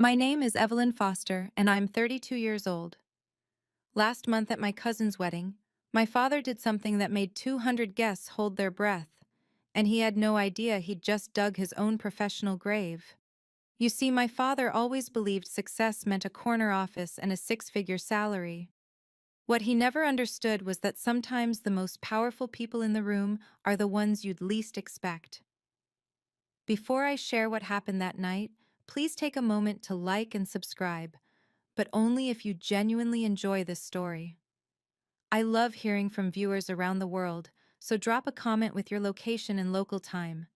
My name is Evelyn Foster, and I'm 32 years old. Last month at my cousin's wedding, my father did something that made 200 guests hold their breath, and he had no idea he'd just dug his own professional grave. You see, my father always believed success meant a corner office and a six-figure salary. What he never understood was that sometimes the most powerful people in the room are the ones you'd least expect. Before I share what happened that night, please take a moment to like and subscribe, but only if you genuinely enjoy this story. I love hearing from viewers around the world, so drop a comment with your location and local time.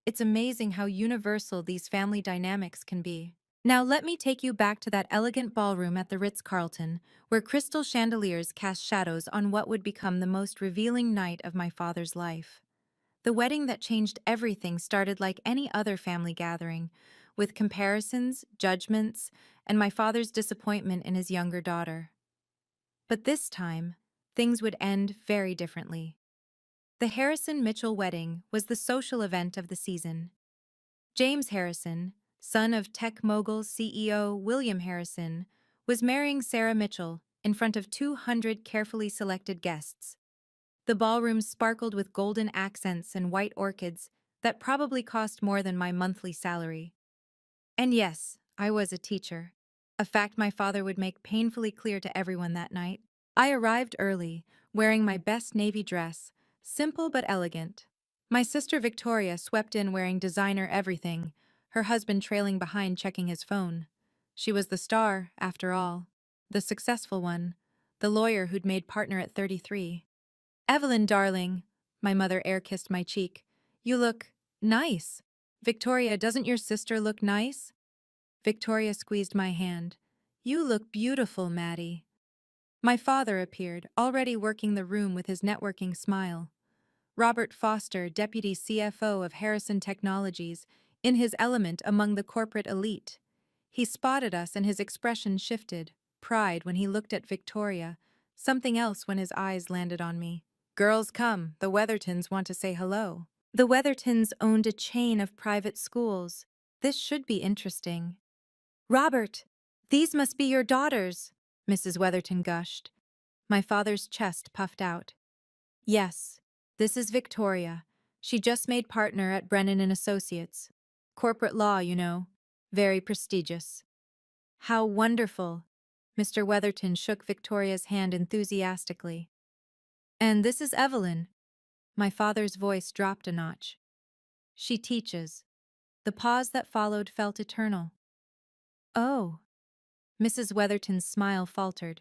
It's amazing how universal these family dynamics can be. Now let me take you back to that elegant ballroom at the Ritz-Carlton, where crystal chandeliers cast shadows on what would become the most revealing night of my father's life. The wedding that changed everything started like any other family gathering, with comparisons, judgments, and my father's disappointment in his younger daughter. But this time, things would end very differently. The Harrison Mitchell wedding was the social event of the season. James Harrison, son of tech mogul CEO William Harrison, was marrying Sarah Mitchell in front of 200 carefully selected guests. The ballroom sparkled with golden accents and white orchids that probably cost more than my monthly salary. And yes, I was a teacher, a fact my father would make painfully clear to everyone that night. I arrived early, wearing my best navy dress, simple but elegant. My sister Victoria swept in wearing designer everything, her husband trailing behind checking his phone. She was the star, after all, the successful one, the lawyer who'd made partner at 33. Evelyn, darling, my mother air-kissed my cheek. You look nice. Victoria, doesn't your sister look nice? Victoria squeezed my hand. You look beautiful, Maddie. My father appeared, already working the room with his networking smile. Robert Foster, Deputy CFO of Harrison Technologies, in his element among the corporate elite. He spotted us and his expression shifted, pride when he looked at Victoria, something else when his eyes landed on me. Girls come, the Weathertons want to say hello. The Weathertons owned a chain of private schools. This should be interesting. Robert, these must be your daughters, Mrs. Weatherton gushed. My father's chest puffed out. Yes, this is Victoria. She just made partner at Brennan and Associates. Corporate law, you know. Very prestigious. How wonderful. Mr. Weatherton shook Victoria's hand enthusiastically. And this is Evelyn. My father's voice dropped a notch. She teaches. The pause that followed felt eternal. Oh. Mrs. Weatherton's smile faltered.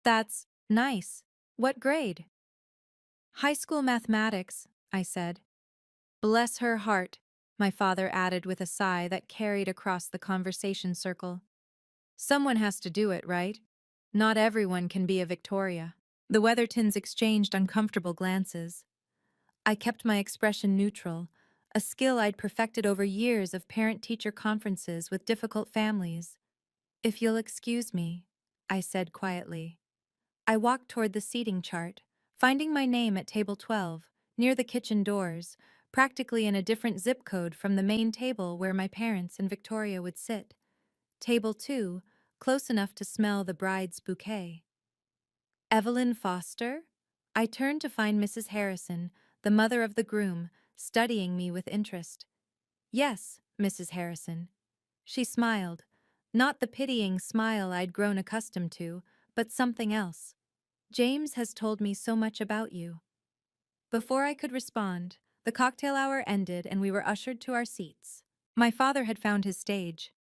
That's nice. What grade? High school mathematics, I said. Bless her heart, my father added with a sigh that carried across the conversation circle. Someone has to do it, right? Not everyone can be a Victoria. The Weathertons exchanged uncomfortable glances. I kept my expression neutral, a skill I'd perfected over years of parent-teacher conferences with difficult families. If you'll excuse me, I said quietly. I walked toward the seating chart, finding my name at table 12, near the kitchen doors, practically in a different zip code from the main table where my parents and Victoria would sit. Table 2, close enough to smell the bride's bouquet. Evelyn Foster? I turned to find Mrs. Harrison, the mother of the groom, studying me with interest. Yes, Mrs. Harrison. She smiled, not the pitying smile I'd grown accustomed to, but something else. James has told me so much about you. Before I could respond, the cocktail hour ended and we were ushered to our seats. My father had found his stage.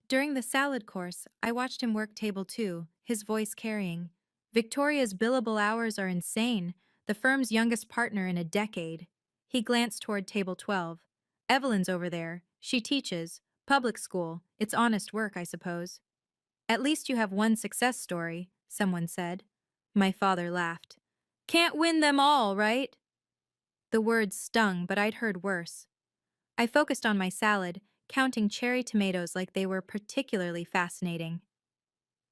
During the salad course, I watched him work table 2, his voice carrying. Victoria's billable hours are insane, the firm's youngest partner in a decade. He glanced toward table 12. Evelyn's over there. She teaches. Public school. It's honest work, I suppose. At least you have one success story, someone said. My father laughed. Can't win them all, right? The words stung, but I'd heard worse. I focused on my salad, counting cherry tomatoes like they were particularly fascinating.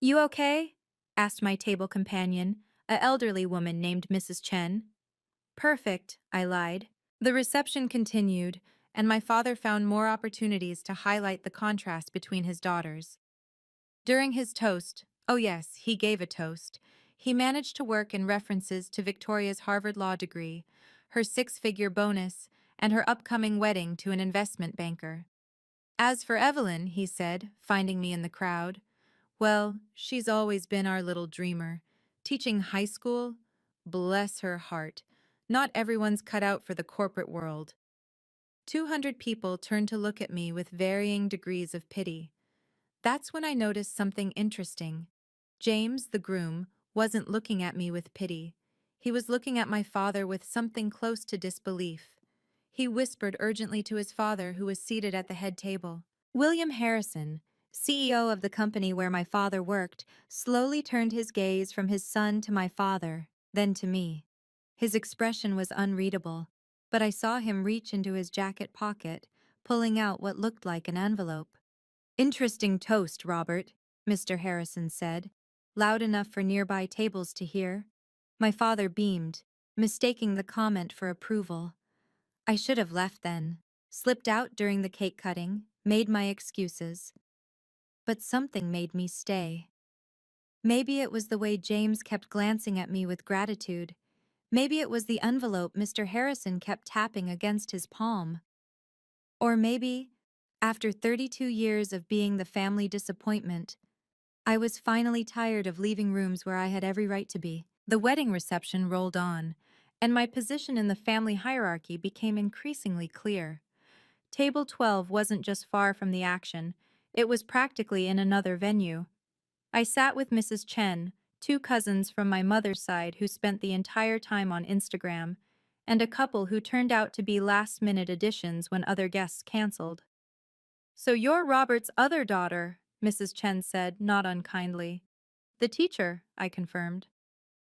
You okay? Asked my table companion, an elderly woman named Mrs. Chen. Perfect, I lied. The reception continued, and my father found more opportunities to highlight the contrast between his daughters. During his toast, oh yes, he gave a toast, he managed to work in references to Victoria's Harvard Law degree, her six-figure bonus, and her upcoming wedding to an investment banker. As for Evelyn, he said, finding me in the crowd, well, she's always been our little dreamer. Teaching high school? Bless her heart. Not everyone's cut out for the corporate world. 200 people turned to look at me with varying degrees of pity. That's when I noticed something interesting. James, the groom, wasn't looking at me with pity. He was looking at my father with something close to disbelief. He whispered urgently to his father, who was seated at the head table. William Harrison, CEO of the company where my father worked, slowly turned his gaze from his son to my father, then to me. His expression was unreadable, but I saw him reach into his jacket pocket, pulling out what looked like an envelope. "Interesting toast, Robert," Mr. Harrison said, loud enough for nearby tables to hear. My father beamed, mistaking the comment for approval. I should have left then, slipped out during the cake cutting, made my excuses. But something made me stay. Maybe it was the way James kept glancing at me with gratitude. Maybe it was the envelope Mr. Harrison kept tapping against his palm. Or maybe, after 32 years of being the family disappointment, I was finally tired of leaving rooms where I had every right to be. The wedding reception rolled on, and my position in the family hierarchy became increasingly clear. Table 12 wasn't just far from the action, it was practically in another venue. I sat with Mrs. Chen, two cousins from my mother's side who spent the entire time on Instagram, and a couple who turned out to be last-minute additions when other guests canceled. "So you're Robert's other daughter," Mrs. Chen said, not unkindly. "The teacher," I confirmed.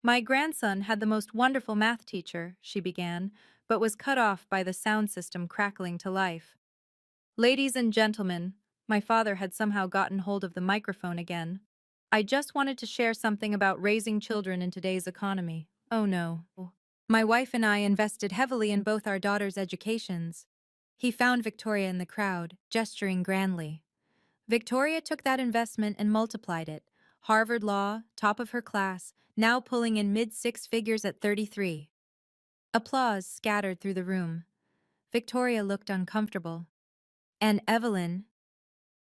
"My grandson had the most wonderful math teacher," she began, but was cut off by the sound system crackling to life. "Ladies and gentlemen," my father had somehow gotten hold of the microphone again. "I just wanted to share something about raising children in today's economy. Oh no. My wife and I invested heavily in both our daughters' educations." He found Victoria in the crowd, gesturing grandly. Victoria took that investment and multiplied it. Harvard Law, top of her class, now pulling in mid-six figures at 33. Applause scattered through the room. Victoria looked uncomfortable. "And Evelyn?"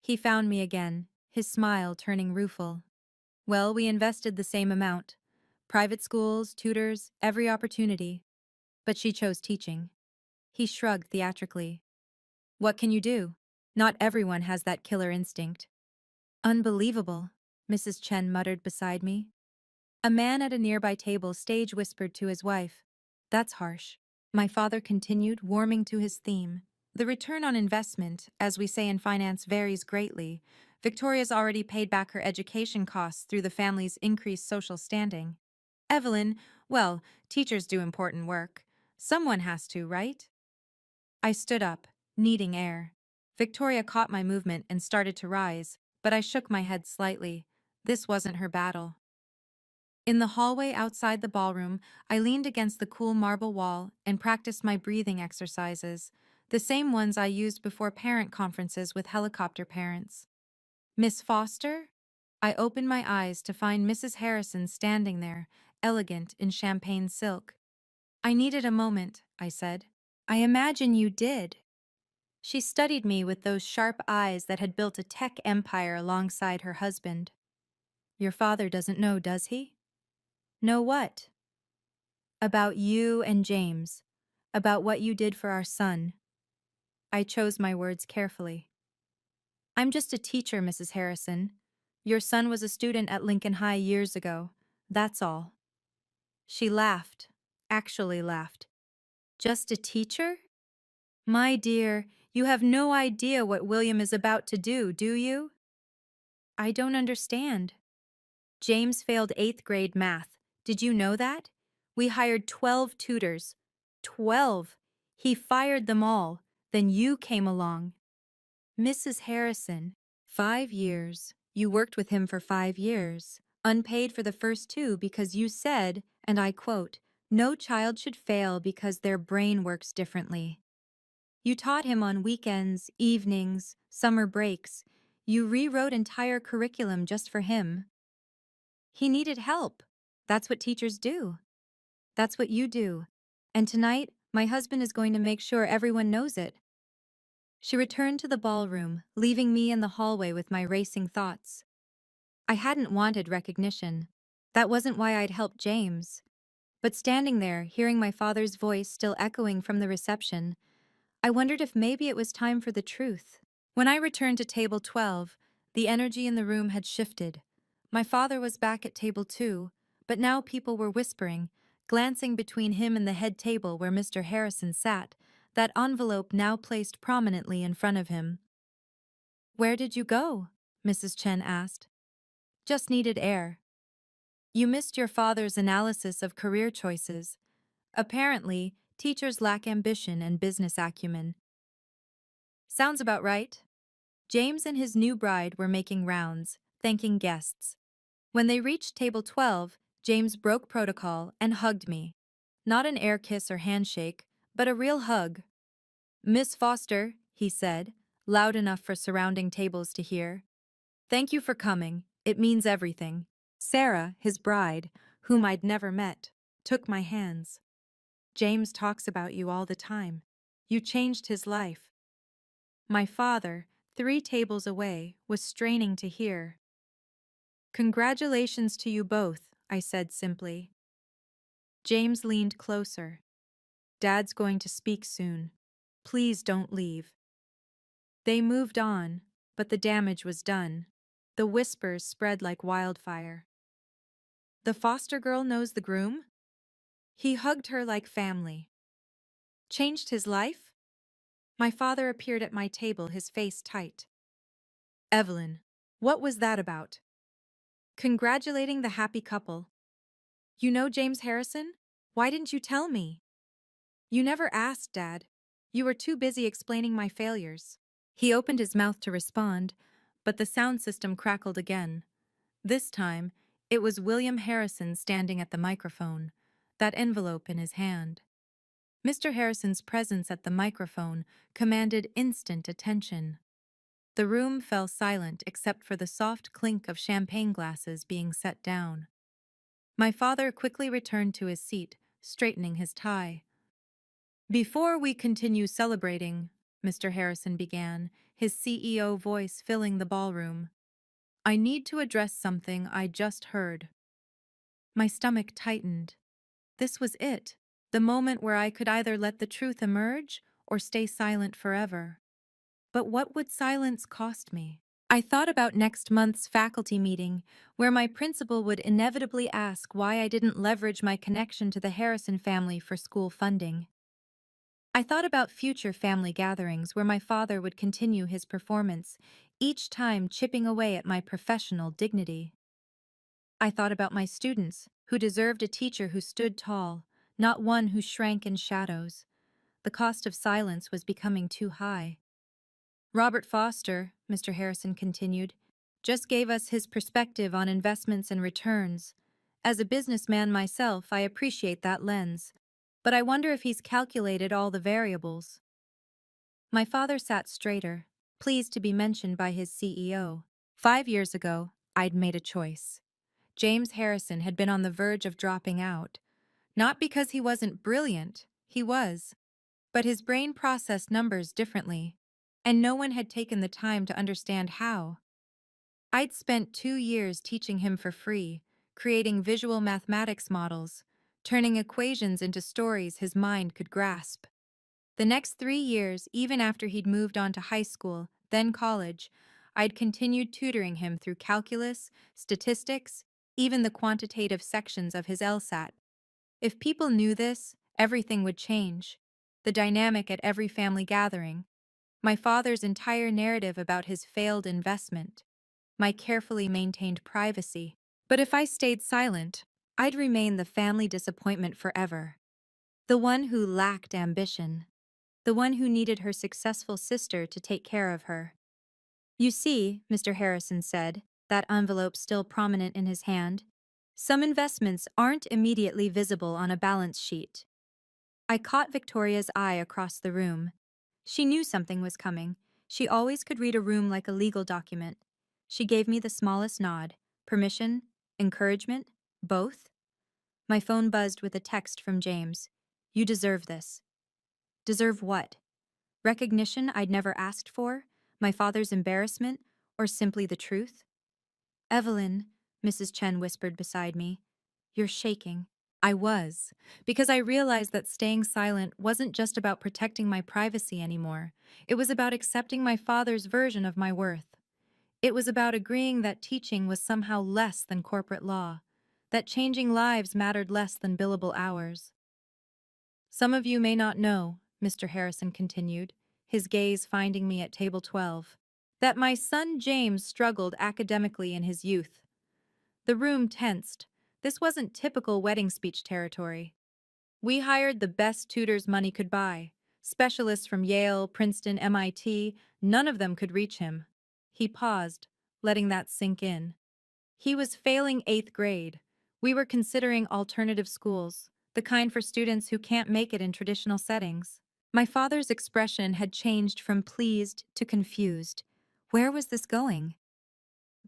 He found me again, his smile turning rueful. "Well, we invested the same amount. Private schools, tutors, every opportunity. But she chose teaching." He shrugged theatrically. "What can you do? Not everyone has that killer instinct." "Unbelievable," Mrs. Chen muttered beside me. A man at a nearby table stage whispered to his wife. "That's harsh." My father continued, warming to his theme. "The return on investment, as we say in finance, varies greatly. Victoria's already paid back her education costs through the family's increased social standing. Evelyn, well, teachers do important work. Someone has to, right?" I stood up, needing air. Victoria caught my movement and started to rise, but I shook my head slightly. This wasn't her battle. In the hallway outside the ballroom, I leaned against the cool marble wall and practiced my breathing exercises, the same ones I used before parent conferences with helicopter parents. "Miss Foster?" I opened my eyes to find Mrs. Harrison standing there, elegant in champagne silk. "I needed a moment," I said. "I imagine you did." She studied me with those sharp eyes that had built a tech empire alongside her husband. "Your father doesn't know, does he?" "Know what?" "About you and James. About what you did for our son." I chose my words carefully. "I'm just a teacher, Mrs. Harrison. Your son was a student at Lincoln High years ago. That's all." She laughed, actually laughed. "Just a teacher? My dear, you have no idea what William is about to do you?" "I don't understand." "James failed 8th grade math. Did you know that? We hired 12 tutors. 12! He fired them all. Then you came along." "Mrs. Harrison, 5 years. You worked with him for 5 years. Unpaid for the first two because you said, and I quote, 'No child should fail because their brain works differently.' You taught him on weekends, evenings, summer breaks. You rewrote entire curriculum just for him. He needed help. That's what teachers do. That's what you do. And tonight, my husband is going to make sure everyone knows it. She returned to the ballroom, leaving me in the hallway with my racing thoughts. I hadn't wanted recognition. That wasn't why I'd helped James. But standing there, hearing my father's voice still echoing from the reception, I wondered if maybe it was time for the truth. When I returned to table 12, the energy in the room had shifted. My father was back at table 2, but now people were whispering, glancing between him and the head table where Mr. Harrison sat, that envelope now placed prominently in front of him. "Where did you go?" Mrs. Chen asked. "Just needed air." "You missed your father's analysis of career choices. Apparently, teachers lack ambition and business acumen." "Sounds about right." James and his new bride were making rounds, thanking guests. When they reached table 12, James broke protocol and hugged me. Not an air kiss or handshake, but a real hug. "Miss Foster," he said, loud enough for surrounding tables to hear. "Thank you for coming. It means everything." Sarah, his bride, whom I'd never met, took my hands. "James talks about you all the time. You changed his life." My father, 3 tables away, was straining to hear. "Congratulations to you both," I said simply. James leaned closer. "Dad's going to speak soon. Please don't leave." They moved on, but the damage was done. The whispers spread like wildfire. "The foster girl knows the groom?" "He hugged her like family." "Changed his life?" My father appeared at my table, his face tight. "Evelyn, what was that about?" "Congratulating the happy couple." "You know James Harrison? Why didn't you tell me?" "You never asked, Dad. You were too busy explaining my failures." He opened his mouth to respond, but the sound system crackled again. This time, it was William Harrison standing at the microphone, that envelope in his hand. Mr. Harrison's presence at the microphone commanded instant attention. The room fell silent except for the soft clink of champagne glasses being set down. My father quickly returned to his seat, straightening his tie. "Before we continue celebrating," Mr. Harrison began, his CEO voice filling the ballroom, "I need to address something I just heard." My stomach tightened. This was it, the moment where I could either let the truth emerge or stay silent forever. But what would silence cost me? I thought about next month's faculty meeting, where my principal would inevitably ask why I didn't leverage my connection to the Harrison family for school funding. I thought about future family gatherings where my father would continue his performance, each time chipping away at my professional dignity. I thought about my students, who deserved a teacher who stood tall, not one who shrank in shadows. The cost of silence was becoming too high. "Robert Foster," Mr. Harrison continued, "just gave us his perspective on investments and returns. As a businessman myself, I appreciate that lens. But I wonder if he's calculated all the variables." My father sat straighter, pleased to be mentioned by his CEO. 5 years ago, I'd made a choice. James Harrison had been on the verge of dropping out. Not because he wasn't brilliant, he was. But his brain processed numbers differently, and no one had taken the time to understand how. I'd spent 2 years teaching him for free, creating visual mathematics models, turning equations into stories his mind could grasp. The next 3 years, even after he'd moved on to high school, then college, I'd continued tutoring him through calculus, statistics, even the quantitative sections of his LSAT. If people knew this, everything would change. The dynamic at every family gathering, my father's entire narrative about his failed investment, my carefully maintained privacy. But if I stayed silent, I'd remain the family disappointment forever. The one who lacked ambition. The one who needed her successful sister to take care of her. "You see," Mr. Harrison said, that envelope still prominent in his hand, "some investments aren't immediately visible on a balance sheet." I caught Victoria's eye across the room. She knew something was coming. She always could read a room like a legal document. She gave me the smallest nod. Permission? Encouragement? Both? My phone buzzed with a text from James. You deserve this. Deserve what? Recognition I'd never asked for? My father's embarrassment? Or simply the truth? Evelyn, Mrs. Chen whispered beside me. You're shaking. I was, because I realized that staying silent wasn't just about protecting my privacy anymore. It was about accepting my father's version of my worth. It was about agreeing that teaching was somehow less than corporate law, that changing lives mattered less than billable hours. Some of you may not know, Mr. Harrison continued, his gaze finding me at table 12, that my son James struggled academically in his youth. The room tensed. This wasn't typical wedding speech territory. We hired the best tutors money could buy. Specialists from Yale, Princeton, MIT, none of them could reach him. He paused, letting that sink in. He was failing 8th grade. We were considering alternative schools, the kind for students who can't make it in traditional settings. My father's expression had changed from pleased to confused. Where was this going?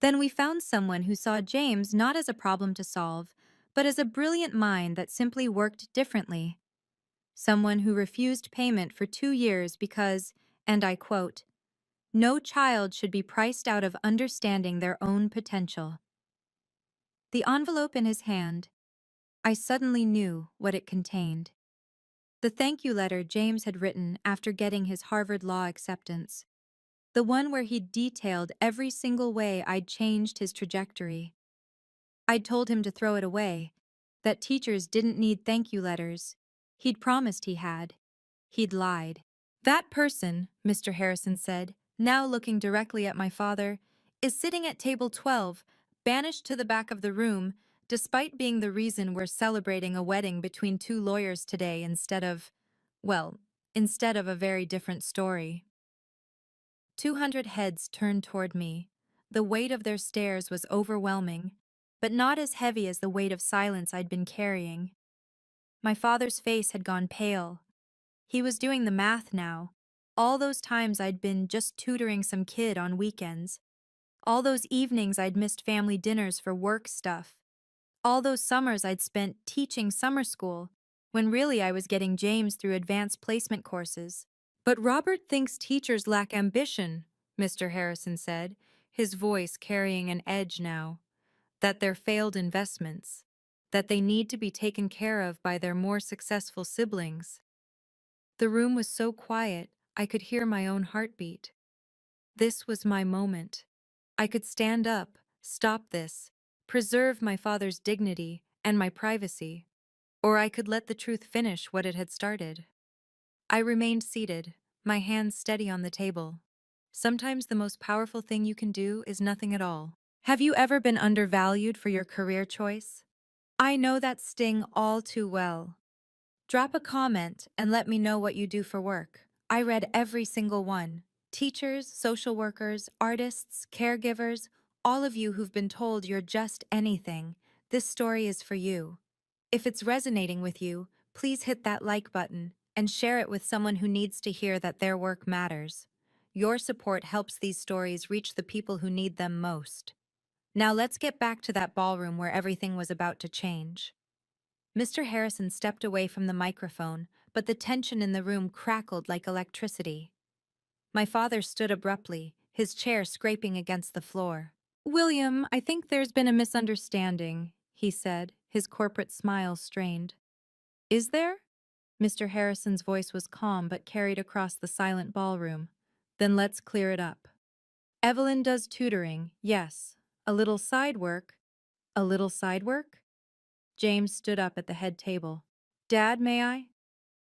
Then we found someone who saw James not as a problem to solve, but as a brilliant mind that simply worked differently. Someone who refused payment for 2 years because, and I quote, no child should be priced out of understanding their own potential. The envelope in his hand, I suddenly knew what it contained. The thank you letter James had written after getting his Harvard Law acceptance. The one where he'd detailed every single way I'd changed his trajectory. I'd told him to throw it away, that teachers didn't need thank you letters. He'd promised he had. He'd lied. That person, Mr. Harrison said, now looking directly at my father, is sitting at table 12, banished to the back of the room, despite being the reason we're celebrating a wedding between two lawyers today instead of a very different story. 200 heads turned toward me. The weight of their stares was overwhelming, but not as heavy as the weight of silence I'd been carrying. My father's face had gone pale. He was doing the math now. All those times I'd been just tutoring some kid on weekends. All those evenings I'd missed family dinners for work stuff. All those summers I'd spent teaching summer school, when really I was getting James through advanced placement courses. But Robert thinks teachers lack ambition, Mr. Harrison said, his voice carrying an edge now. That they're failed investments. That they need to be taken care of by their more successful siblings. The room was so quiet, I could hear my own heartbeat. This was my moment. I could stand up, stop this, preserve my father's dignity and my privacy, or I could let the truth finish what it had started. I remained seated, my hands steady on the table. Sometimes the most powerful thing you can do is nothing at all. Have you ever been undervalued for your career choice? I know that sting all too well. Drop a comment and let me know what you do for work. I read every single one. Teachers, social workers, artists, caregivers, all of you who've been told you're just anything. This story is for you. If it's resonating with you, please hit that like button and share it with someone who needs to hear that their work matters. Your support helps these stories reach the people who need them most. Now let's get back to that ballroom where everything was about to change. Mr. Harrison stepped away from the microphone, but the tension in the room crackled like electricity. My father stood abruptly, his chair scraping against the floor. William, I think there's been a misunderstanding, he said, his corporate smile strained. Is there? Mr. Harrison's voice was calm but carried across the silent ballroom. Then let's clear it up. Evelyn does tutoring, yes. A little side work. A little side work? James stood up at the head table. Dad, may I?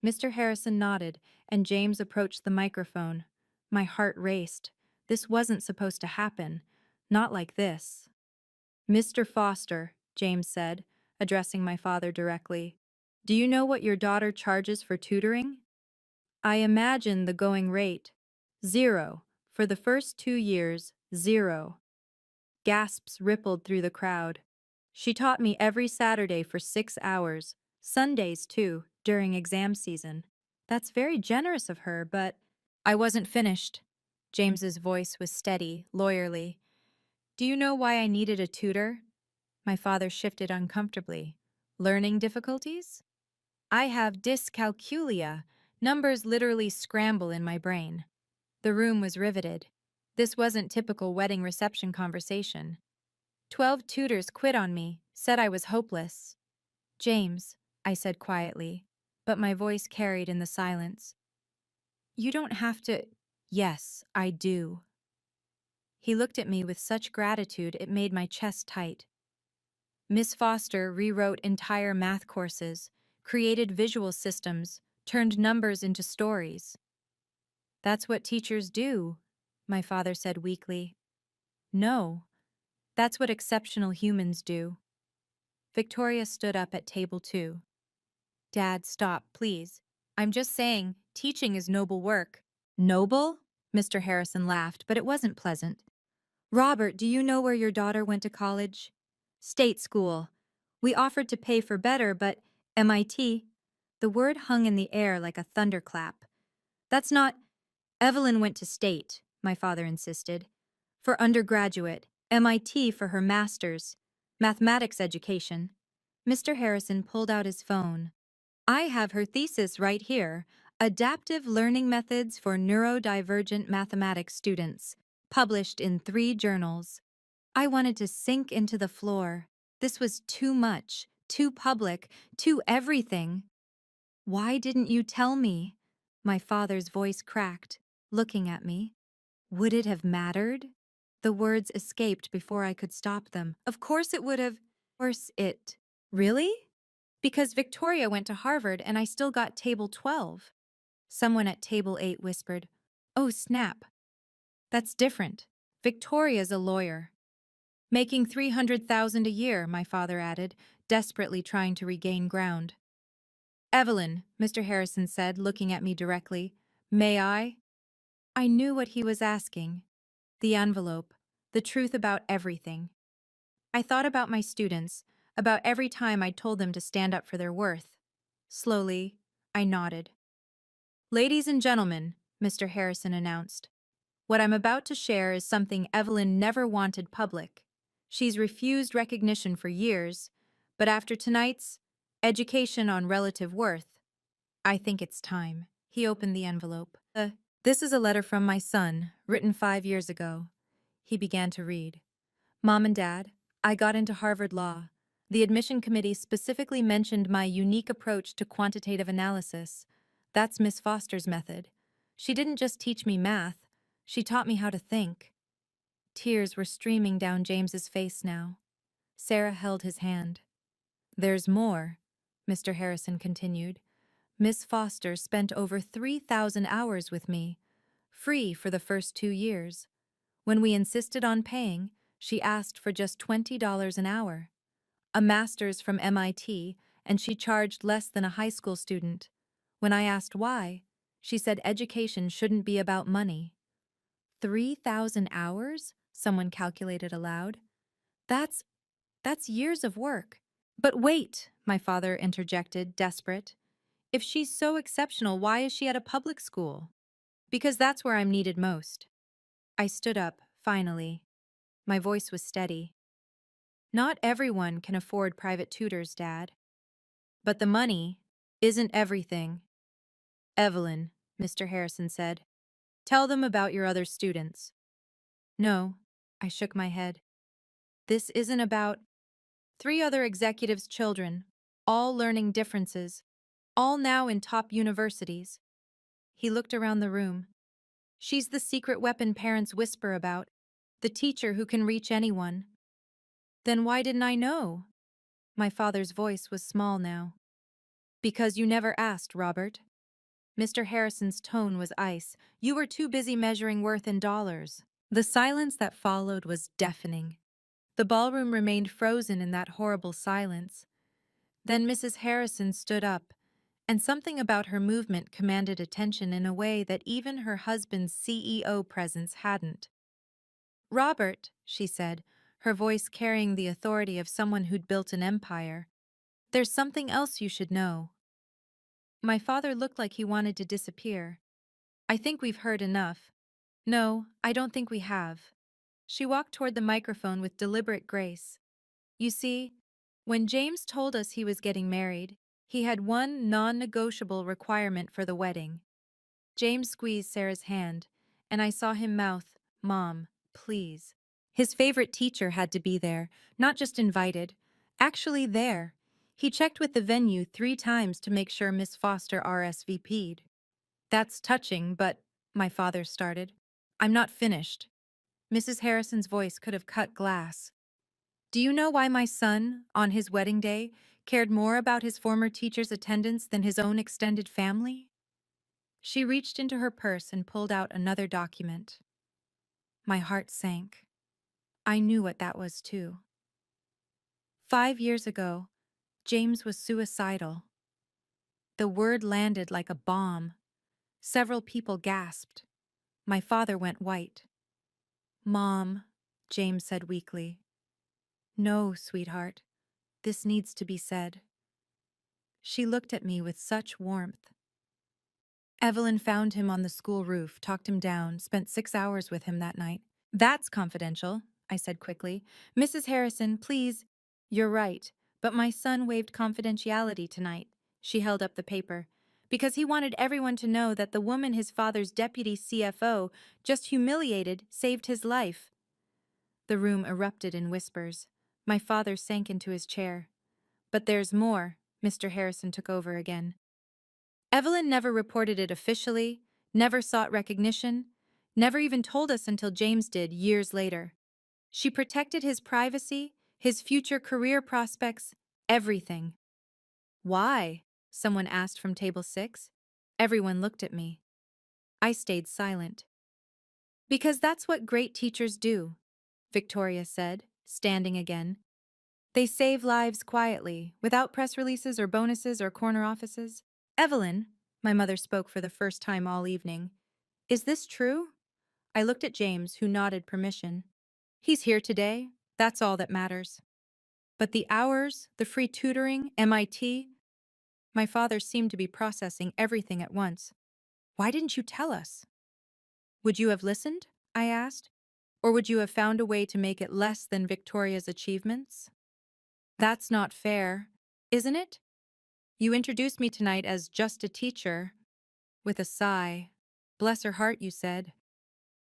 Mr. Harrison nodded, and James approached the microphone. My heart raced. This wasn't supposed to happen. Not like this. Mr. Foster, James said, addressing my father directly, do you know what your daughter charges for tutoring? I imagine the going rate. 0. For the first 2 years, 0. Gasps rippled through the crowd. She taught me every Saturday for 6 hours, Sundays too, during exam season. That's very generous of her, but I wasn't finished. James's voice was steady, lawyerly. Do you know why I needed a tutor? My father shifted uncomfortably. Learning difficulties? I have dyscalculia. Numbers literally scramble in my brain. The room was riveted. This wasn't typical wedding reception conversation. 12 tutors quit on me, said I was hopeless. James, I said quietly, but my voice carried in the silence. You don't have to. Yes, I do. He looked at me with such gratitude it made my chest tight. Miss Foster rewrote entire math courses, created visual systems, turned numbers into stories. That's what teachers do, my father said weakly. No, that's what exceptional humans do. Victoria stood up at table 2. Dad, stop, please. I'm just saying, teaching is noble work. Noble? Mr. Harrison laughed, but it wasn't pleasant. Robert, do you know where your daughter went to college? State school. We offered to pay for better, but MIT. The word hung in the air like a thunderclap. That's not. Evelyn went to state, my father insisted. For undergraduate, MIT for her master's, mathematics education. Mr. Harrison pulled out his phone. I have her thesis right here, Adaptive Learning Methods for Neurodivergent Mathematics Students, published in 3 journals. I wanted to sink into the floor. This was too much, too public, too everything. Why didn't you tell me? My father's voice cracked, looking at me. Would it have mattered? The words escaped before I could stop them. Of course it would have. Of course it. Really? Because Victoria went to Harvard and I still got table 12. Someone at table 8 whispered, Oh, snap. That's different. Victoria's a lawyer. Making 300,000 a year, my father added, desperately trying to regain ground. Evelyn, Mr. Harrison said, looking at me directly, may I? I knew what he was asking. The envelope, the truth about everything. I thought about my students, about every time I'd told them to stand up for their worth. Slowly, I nodded. Ladies and gentlemen, Mr. Harrison announced, what I'm about to share is something Evelyn never wanted public. She's refused recognition for years, but after tonight's education on relative worth, I think it's time. He opened the envelope. This is a letter from my son, written 5 years ago. He began to read. Mom and Dad, I got into Harvard Law. The admission committee specifically mentioned my unique approach to quantitative analysis. That's Miss Foster's method. She didn't just teach me math, she taught me how to think. Tears were streaming down James's face now. Sarah held his hand. There's more, Mr. Harrison continued. Miss Foster spent over 3,000 hours with me, free for the first 2 years. When we insisted on paying, she asked for just $20 an hour. A master's from MIT, and she charged less than a high school student. When I asked why, she said education shouldn't be about money. 3,000 hours? Someone calculated aloud. That's years of work. But wait, my father interjected, desperate. If she's so exceptional, why is she at a public school? Because that's where I'm needed most. I stood up, finally. My voice was steady. Not everyone can afford private tutors, Dad. But the money isn't everything. Evelyn, Mr. Harrison said, tell them about your other students. No, I shook my head. This isn't about 3 other executives' children, all learning differences, all now in top universities. He looked around the room. She's the secret weapon parents whisper about, the teacher who can reach anyone. Then why didn't I know? My father's voice was small now. Because you never asked, Robert. Mr. Harrison's tone was ice. You were too busy measuring worth in dollars. The silence that followed was deafening. The ballroom remained frozen in that horrible silence. Then Mrs. Harrison stood up, and something about her movement commanded attention in a way that even her husband's CEO presence hadn't. Robert, she said, her voice carrying the authority of someone who'd built an empire, there's something else you should know. My father looked like he wanted to disappear. I think we've heard enough. No, I don't think we have. She walked toward the microphone with deliberate grace. You see, when James told us he was getting married, he had one non-negotiable requirement for the wedding. James squeezed Sarah's hand, and I saw him mouth, "Mom, please." His favorite teacher had to be there, not just invited, actually there. He checked with the venue 3 times to make sure Miss Foster RSVP'd. That's touching, but, my father started. I'm not finished. Mrs. Harrison's voice could have cut glass. Do you know why my son, on his wedding day, cared more about his former teacher's attendance than his own extended family? She reached into her purse and pulled out another document. My heart sank. I knew what that was, too. 5 years ago, James was suicidal. The word landed like a bomb. Several people gasped. My father went white. Mom, James said weakly. No, sweetheart. This needs to be said. She looked at me with such warmth. Evelyn found him on the school roof, talked him down, spent 6 hours with him that night. That's confidential, I said quickly. Mrs. Harrison, please. You're right, but my son waived confidentiality tonight. She held up the paper. Because he wanted everyone to know that the woman his father's deputy CFO just humiliated saved his life. The room erupted in whispers. My father sank into his chair. But there's more, Mr. Harrison took over again. Evelyn never reported it officially, never sought recognition, never even told us until James did years later. She protected his privacy, his future career prospects, everything. Why? Someone asked from table 6. Everyone looked at me. I stayed silent. Because that's what great teachers do, Victoria said, standing again. They save lives quietly, without press releases or bonuses or corner offices. Evelyn, my mother spoke for the first time all evening. Is this true? I looked at James, who nodded permission. He's here today. That's all that matters. But the hours, the free tutoring, MIT, my father seemed to be processing everything at once. Why didn't you tell us? Would you have listened? I asked. Or would you have found a way to make it less than Victoria's achievements? That's not fair, isn't it? You introduced me tonight as just a teacher. With a sigh. Bless her heart, you said.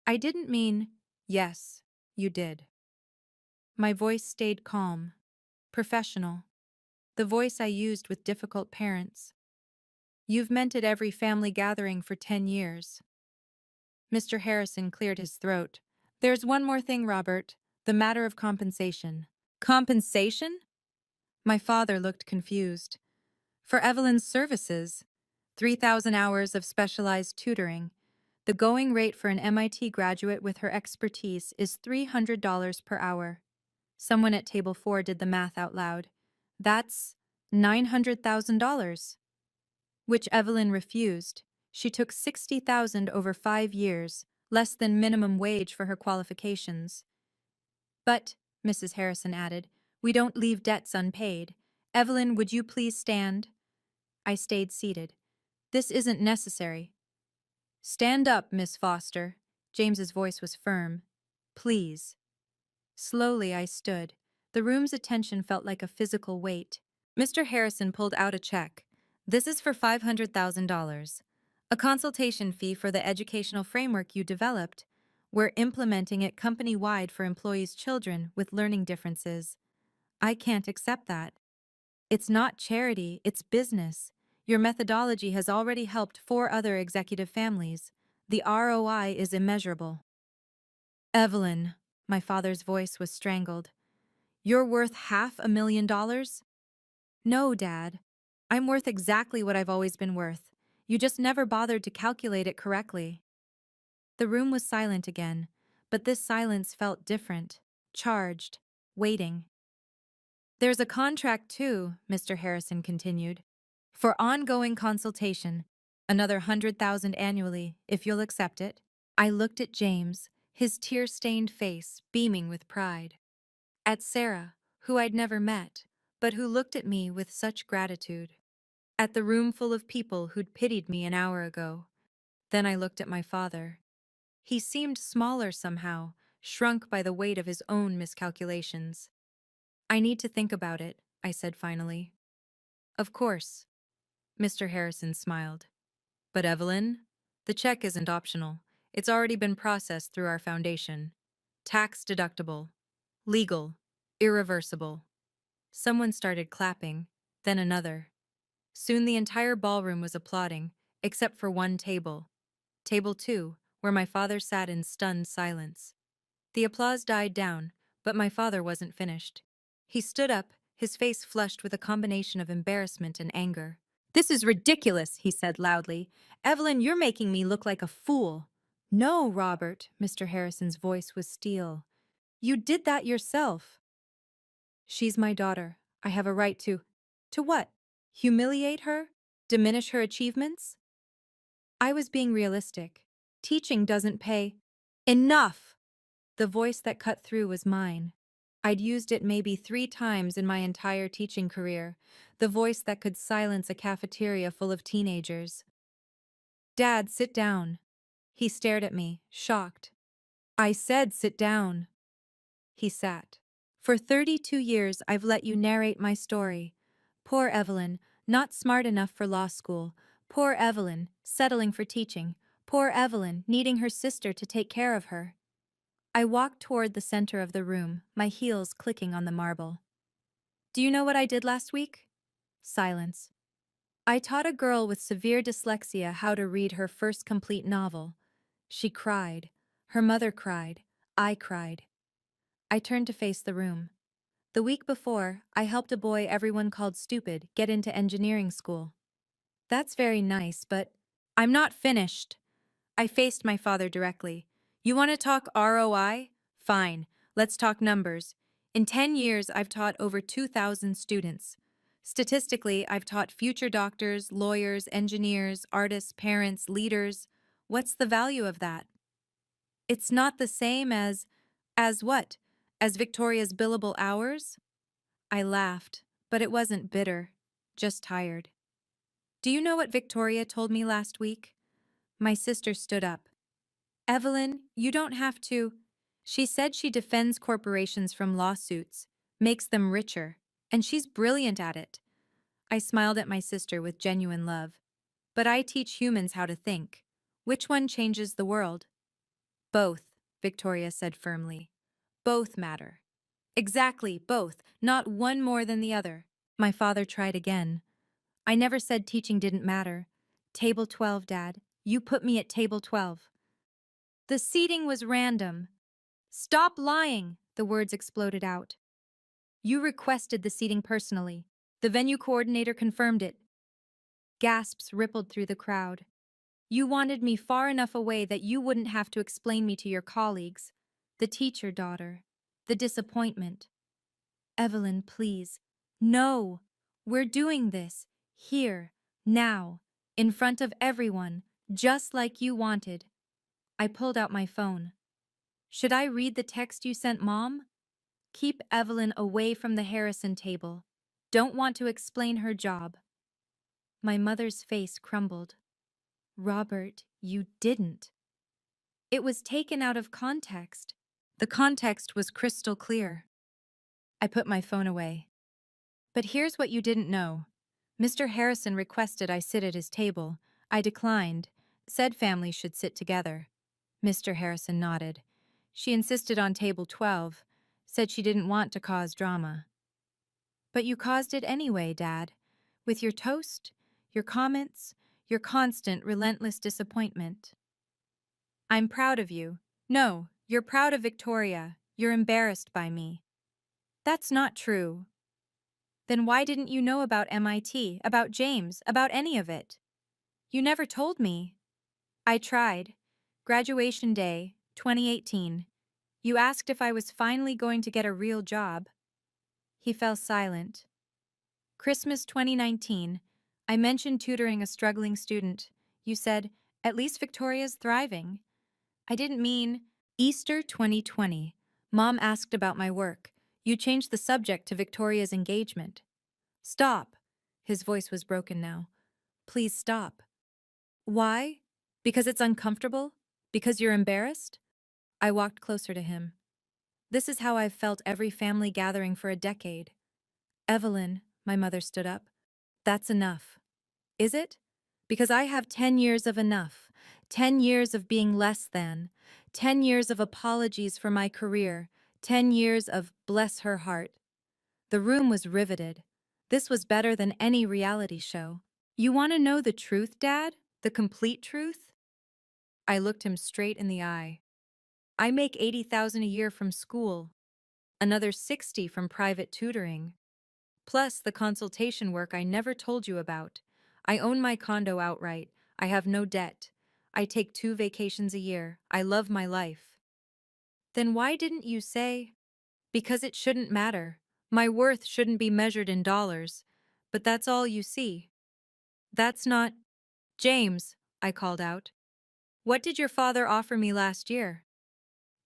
I didn't mean, yes, you did. My voice stayed calm, professional, the voice I used with difficult parents. You've meant at every family gathering for 10 years. Mr. Harrison cleared his throat. There's one more thing, Robert, the matter of compensation. Compensation? My father looked confused. For Evelyn's services, 3,000 hours of specialized tutoring. The going rate for an MIT graduate with her expertise is $300 per hour. Someone at table 4 did the math out loud. That's $900,000. Which Evelyn refused. She took $60,000 over 5 years, less than minimum wage for her qualifications. But, Mrs. Harrison added, we don't leave debts unpaid. Evelyn, would you please stand? I stayed seated. This isn't necessary. Stand up, Miss Foster. James's voice was firm. Please. Slowly I stood. The room's attention felt like a physical weight. Mr. Harrison pulled out a check. This is for $500,000. A consultation fee for the educational framework you developed. We're implementing it company-wide for employees' children with learning differences. I can't accept that. It's not charity, it's business. Your methodology has already helped 4 other executive families. The ROI is immeasurable. Evelyn, my father's voice was strangled. You're worth $500,000? No, Dad. I'm worth exactly what I've always been worth. You just never bothered to calculate it correctly. The room was silent again, but this silence felt different, charged, waiting. There's a contract too, Mr. Harrison continued, for ongoing consultation, another 100,000 annually, if you'll accept it. I looked at James, his tear-stained face beaming with pride. At Sarah, who I'd never met, but who looked at me with such gratitude. At the room full of people who'd pitied me an hour ago. Then I looked at my father. He seemed smaller somehow, shrunk by the weight of his own miscalculations. I need to think about it, I said finally. Of course. Mr. Harrison smiled. But Evelyn, the check isn't optional. It's already been processed through our foundation. Tax deductible. Legal. Irreversible. Someone started clapping, then another. Soon the entire ballroom was applauding, except for one table. Table 2, where my father sat in stunned silence. The applause died down, but my father wasn't finished. He stood up, his face flushed with a combination of embarrassment and anger. "This is ridiculous," he said loudly. "Evelyn, you're making me look like a fool." "No, Robert," Mr. Harrison's voice was steel. "You did that yourself." "She's my daughter. I have a right to—" "To what? Humiliate her? Diminish her achievements?" I was being realistic. Teaching doesn't pay. Enough! The voice that cut through was mine. I'd used it maybe 3 times in my entire teaching career, the voice that could silence a cafeteria full of teenagers. "Dad, sit down." He stared at me, shocked. "I said sit down." He sat. "For 32 years I've let you narrate my story. Poor Evelyn, not smart enough for law school. Poor Evelyn, settling for teaching. Poor Evelyn, needing her sister to take care of her." I walked toward the center of the room, my heels clicking on the marble. "Do you know what I did last week?" Silence. "I taught a girl with severe dyslexia how to read her first complete novel. She cried. Her mother cried. I cried." I turned to face the room. "The week before, I helped a boy everyone called stupid get into engineering school." "That's very nice, but—" "I'm not finished." I faced my father directly. "You want to talk ROI? Fine, let's talk numbers. In 10 years, I've taught over 2,000 students. Statistically, I've taught future doctors, lawyers, engineers, artists, parents, leaders. What's the value of that?" "It's not the same as— As what? As Victoria's billable hours?" I laughed, but it wasn't bitter, just tired. "Do you know what Victoria told me last week?" My sister stood up. "Evelyn, you don't have to—" "She said she defends corporations from lawsuits, makes them richer, and she's brilliant at it." I smiled at my sister with genuine love. "But I teach humans how to think. Which one changes the world?" "Both," Victoria said firmly. "Both matter." "Exactly, both, not one more than the other." My father tried again. "I never said teaching didn't matter. Table 12, Dad. You put me at table 12. The seating was random." "Stop lying!" The words exploded out. "You requested the seating personally. The venue coordinator confirmed it." Gasps rippled through the crowd. "You wanted me far enough away that you wouldn't have to explain me to your colleagues. The teacher, daughter. The disappointment." "Evelyn, please." "No! We're doing this. Here. Now. In front of everyone. Just like you wanted." I pulled out my phone. "Should I read the text you sent Mom?" "Keep Evelyn away from the Harrison table. Don't want to explain her job." My mother's face crumbled. "Robert, you didn't." "It was taken out of context." The context was crystal clear. I put my phone away. "But here's what you didn't know. Mr. Harrison requested I sit at his table. I declined. Said families should sit together." Mr. Harrison nodded. "She insisted on table 12. Said she didn't want to cause drama." "But you caused it anyway, Dad. With your toast, your comments, your constant, relentless disappointment." "I'm proud of you." "No, you're proud of Victoria. You're embarrassed by me." "That's not true." "Then why didn't you know about MIT, about James, about any of it?" "You never told me." "I tried. Graduation day, 2018. You asked if I was finally going to get a real job." He fell silent. "Christmas 2019. I mentioned tutoring a struggling student. You said, 'At least Victoria's thriving.' I didn't mean—" "Easter 2020. Mom asked about my work. You changed the subject to Victoria's engagement." "Stop." His voice was broken now. "Please stop." "Why?" Because it's uncomfortable? Because you're embarrassed? I walked closer to him. This is how I've felt every family gathering for a decade. Evelyn, my mother stood up. That's enough. Is it? Because I have 10 years of enough. 10 years of being less than. 10 years of apologies for my career. 10 years of bless her heart. The room was riveted. This was better than any reality show. You want to know the truth, Dad? The complete truth? I looked him straight in the eye. I make 80,000 a year from school, another 60 from private tutoring, plus the consultation work I never told you about. I own my condo outright. I have no debt. I take 2 vacations a year. I love my life. Then why didn't you say? Because it shouldn't matter. My worth shouldn't be measured in dollars. But that's all you see. That's not… James, I called out. What did your father offer me last year?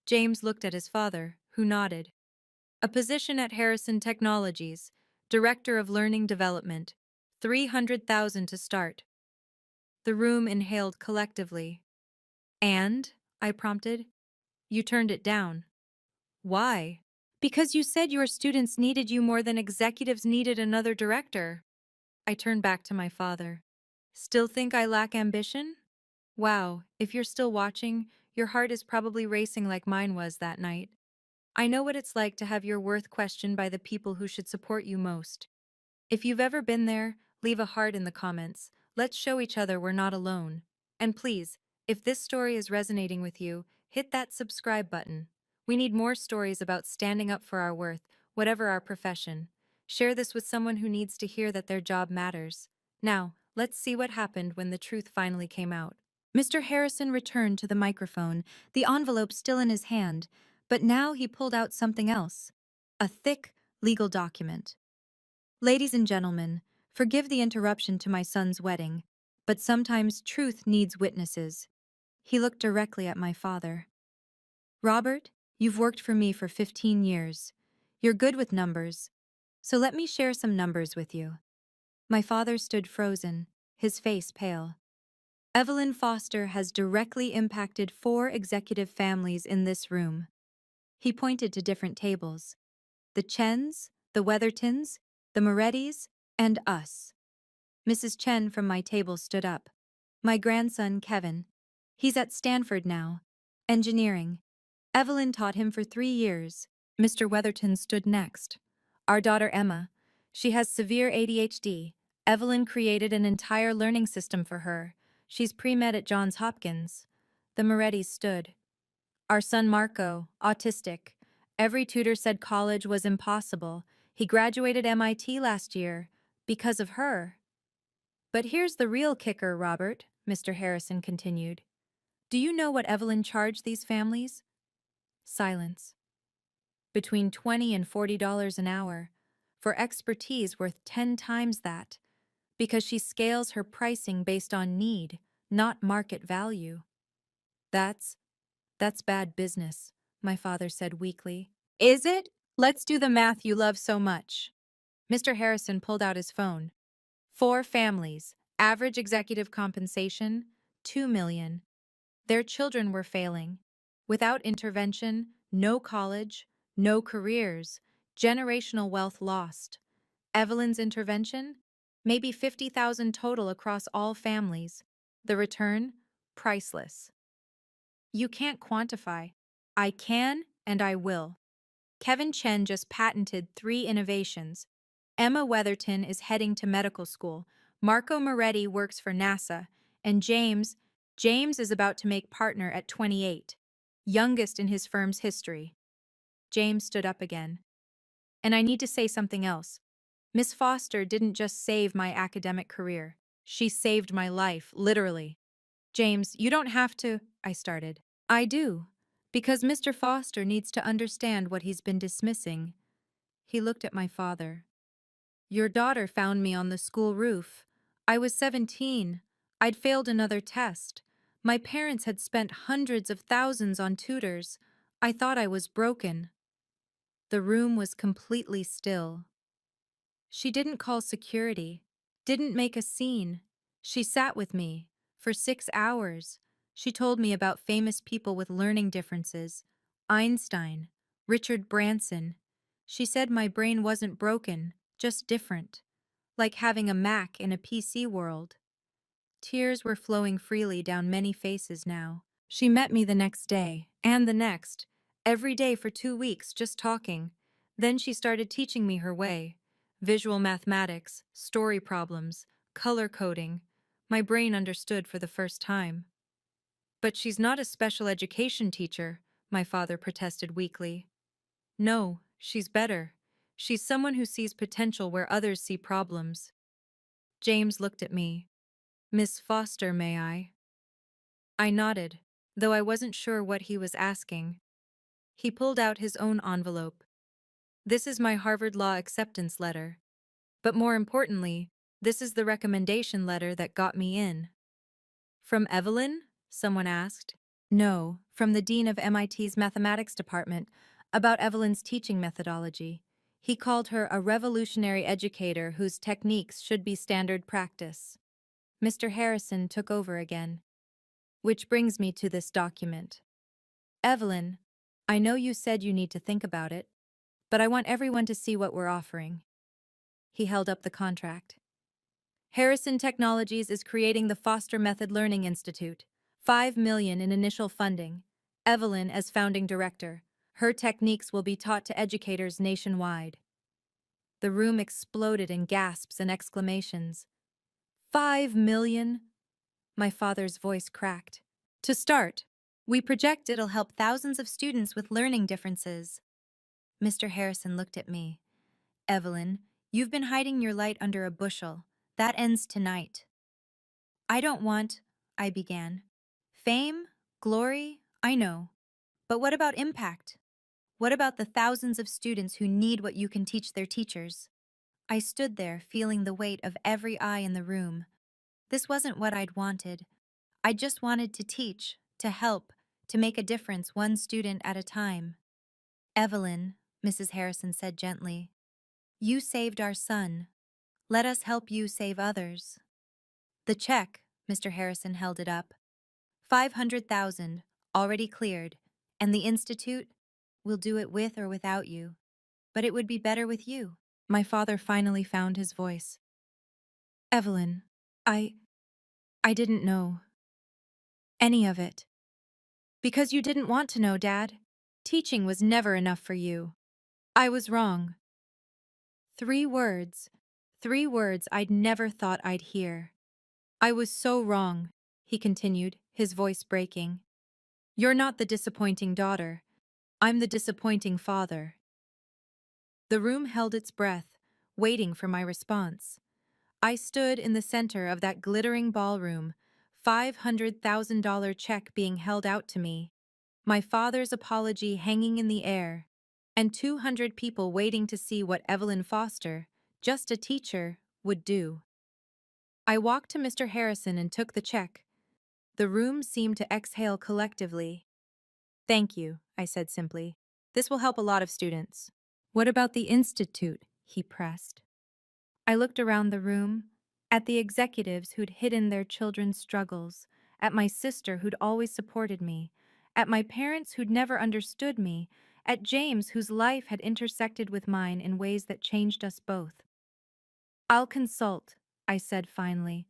James looked at his father, who nodded. A position at Harrison Technologies, Director of Learning Development, 300,000 to start. The room inhaled collectively. And, I prompted, you turned it down. Why? Because you said your students needed you more than executives needed another director. I turned back to my father. Still think I lack ambition? Wow, if you're still watching, your heart is probably racing like mine was that night. I know what it's like to have your worth questioned by the people who should support you most. If you've ever been there, leave a heart in the comments. Let's show each other we're not alone. And please, if this story is resonating with you, hit that subscribe button. We need more stories about standing up for our worth, whatever our profession. Share this with someone who needs to hear that their job matters. Now, let's see what happened when the truth finally came out. Mr. Harrison returned to the microphone, the envelope still in his hand, but now he pulled out something else. A thick, legal document. Ladies and gentlemen, forgive the interruption to my son's wedding, but sometimes truth needs witnesses. He looked directly at my father. Robert, you've worked for me for 15 years. You're good with numbers. So let me share some numbers with you. My father stood frozen, his face pale. Evelyn Foster has directly impacted 4 executive families in this room. He pointed to different tables. The Chens, the Weathertons, the Morettis, and us. Mrs. Chen from my table stood up. My grandson, Kevin. He's at Stanford now. Engineering. Evelyn taught him for 3 years. Mr. Weatherton stood next. Our daughter Emma. She has severe ADHD. Evelyn created an entire learning system for her. She's pre-med at Johns Hopkins. The Morettis stood. Our son Marco, autistic. Every tutor said college was impossible. He graduated MIT last year. Because of her. But here's the real kicker, Robert, Mr. Harrison continued. Do you know what Evelyn charged these families? Silence. Between $20 and $40 an hour, for expertise worth 10 times that, because she scales her pricing based on need, not market value. That's bad business, my father said weakly. Is it? Let's do the math you love so much. Mr. Harrison pulled out his phone. 4 families, average executive compensation, $2 million. Their children were failing. Without intervention, no college, no careers, generational wealth lost. Evelyn's intervention? Maybe 50,000 total across all families. The return? Priceless. You can't quantify. I can and I will. Kevin Chen just patented 3 innovations. Emma Weatherton is heading to medical school. Marco Moretti works for NASA. And James is about to make partner at 28, youngest in his firm's history. James stood up again. And I need to say something else. Miss Foster didn't just save my academic career. She saved my life, literally. James, you don't have to, I started. I do, because Mr. Foster needs to understand what he's been dismissing. He looked at my father. Your daughter found me on the school roof. I was 17. I'd failed another test. My parents had spent hundreds of thousands on tutors. I thought I was broken. The room was completely still. She didn't call security, didn't make a scene. She sat with me for 6 hours, She told me about famous people with learning differences: Einstein, Richard Branson. She said my brain wasn't broken, just different, like having a Mac in a PC world. Tears were flowing freely down many faces now. She met me the next day, and the next, every day for 2 weeks, just talking. Then she started teaching me her way: visual mathematics, story problems, color coding. My brain understood for the first time. But she's not a special education teacher, my father protested weakly. No, she's better. She's someone who sees potential where others see problems. James looked at me. Miss Foster, may I? I nodded, though I wasn't sure what he was asking. He pulled out his own envelope. This is my Harvard Law acceptance letter. But more importantly, this is the recommendation letter that got me in. From Evelyn? Someone asked. No, from the dean of MIT's mathematics department, about Evelyn's teaching methodology. He called her a revolutionary educator whose techniques should be standard practice. Mr. Harrison took over again. Which brings me to this document. Evelyn, I know you said you need to think about it, but I want everyone to see what we're offering. He held up the contract. Harrison Technologies is creating the Foster Method Learning Institute. $5 million in initial funding. Evelyn as founding director. Her techniques will be taught to educators nationwide. The room exploded in gasps and exclamations. 5 million? My father's voice cracked. To start, we project it'll help thousands of students with learning differences. Mr. Harrison looked at me. Evelyn, you've been hiding your light under a bushel. That ends tonight. I don't want, I began. Fame? Glory? I know. But what about impact? What about the thousands of students who need what you can teach their teachers? I stood there, feeling the weight of every eye in the room. This wasn't what I'd wanted. I just wanted to teach, to help, to make a difference one student at a time. Evelyn, Mrs. Harrison said gently, you saved our son. Let us help you save others. The check, Mr. Harrison held it up. 500,000, already cleared, and the Institute will do it with or without you. But it would be better with you. My father finally found his voice. Evelyn, I didn't know any of it. Because you didn't want to know, Dad. Teaching was never enough for you. I was wrong. 3 words. 3 words I'd never thought I'd hear. I was so wrong, he continued, his voice breaking. You're not the disappointing daughter. I'm the disappointing father. The room held its breath, waiting for my response. I stood in the center of that glittering ballroom, $500,000 check being held out to me, my father's apology hanging in the air, and 200 people waiting to see what Evelyn Foster, just a teacher, would do. I walked to Mr. Harrison and took the check. The room seemed to exhale collectively. Thank you, I said simply. This will help a lot of students. What about the Institute? He pressed. I looked around the room, at the executives who'd hidden their children's struggles, at my sister who'd always supported me, at my parents who'd never understood me, at James whose life had intersected with mine in ways that changed us both. I'll consult, I said finally,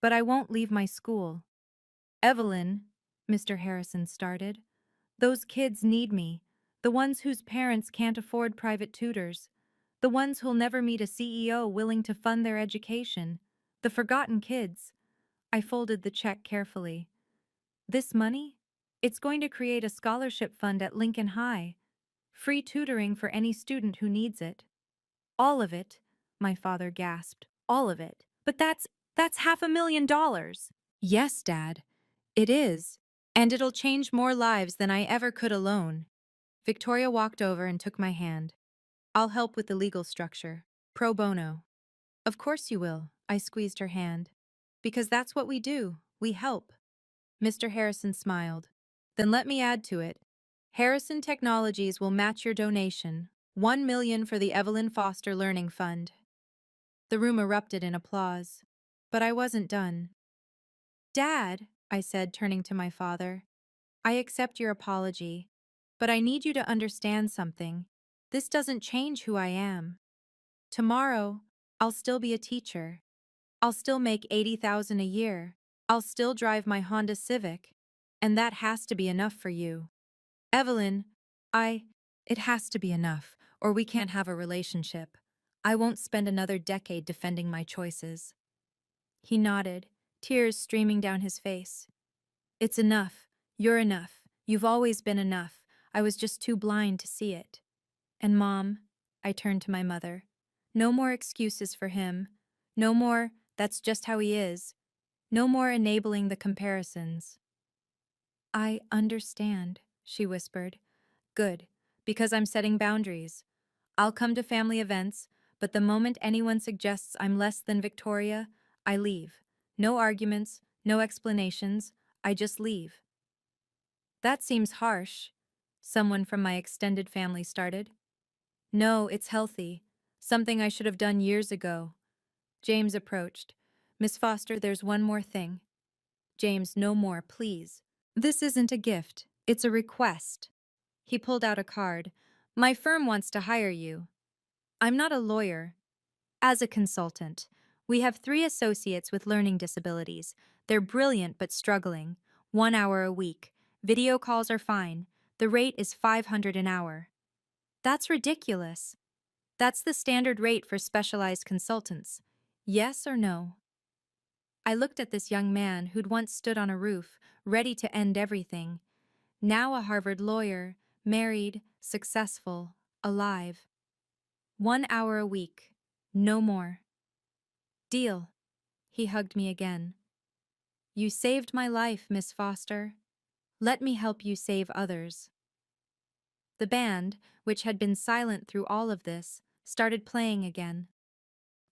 but I won't leave my school. Evelyn, Mr. Harrison started, those kids need me, the ones whose parents can't afford private tutors, the ones who'll never meet a CEO willing to fund their education, the forgotten kids. I folded the check carefully. This money? It's going to create a scholarship fund at Lincoln High. Free tutoring for any student who needs it. All of it, my father gasped. All of it. But that's $500,000. Yes, Dad. It is. And it'll change more lives than I ever could alone. Victoria walked over and took my hand. I'll help with the legal structure. Pro bono. Of course you will, I squeezed her hand. Because that's what we do. We help. Mr. Harrison smiled. Then let me add to it. Harrison Technologies will match your donation. $1 million for the Evelyn Foster Learning Fund. The room erupted in applause. But I wasn't done. Dad, I said, turning to my father. I accept your apology, but I need you to understand something. This doesn't change who I am. Tomorrow, I'll still be a teacher. I'll still make 80,000 a year. I'll still drive my Honda Civic. And that has to be enough for you. Evelyn, it has to be enough, or we can't have a relationship. I won't spend another decade defending my choices. He nodded, tears streaming down his face. It's enough. You're enough. You've always been enough. I was just too blind to see it. And Mom, I turned to my mother. No more excuses for him. No more, that's just how he is. No more enabling the comparisons. I understand, she whispered. Good, because I'm setting boundaries. I'll come to family events, but the moment anyone suggests I'm less than Victoria, I leave. No arguments, no explanations, I just leave. That seems harsh, someone from my extended family started. No, it's healthy. Something I should have done years ago. James approached. Miss Foster, there's one more thing. James, no more, please. This isn't a gift, it's a request. He pulled out a card. My firm wants to hire you. I'm not a lawyer. As a consultant, we have 3 associates with learning disabilities. They're brilliant but struggling. 1 hour a week. Video calls are fine. The rate is $500 an hour. That's ridiculous. That's the standard rate for specialized consultants. Yes or no? I looked at this young man who'd once stood on a roof, ready to end everything. Now a Harvard lawyer, married, successful, alive. 1 hour a week. No more. Deal. He hugged me again. You saved my life, Miss Foster. Let me help you save others. The band, which had been silent through all of this, started playing again.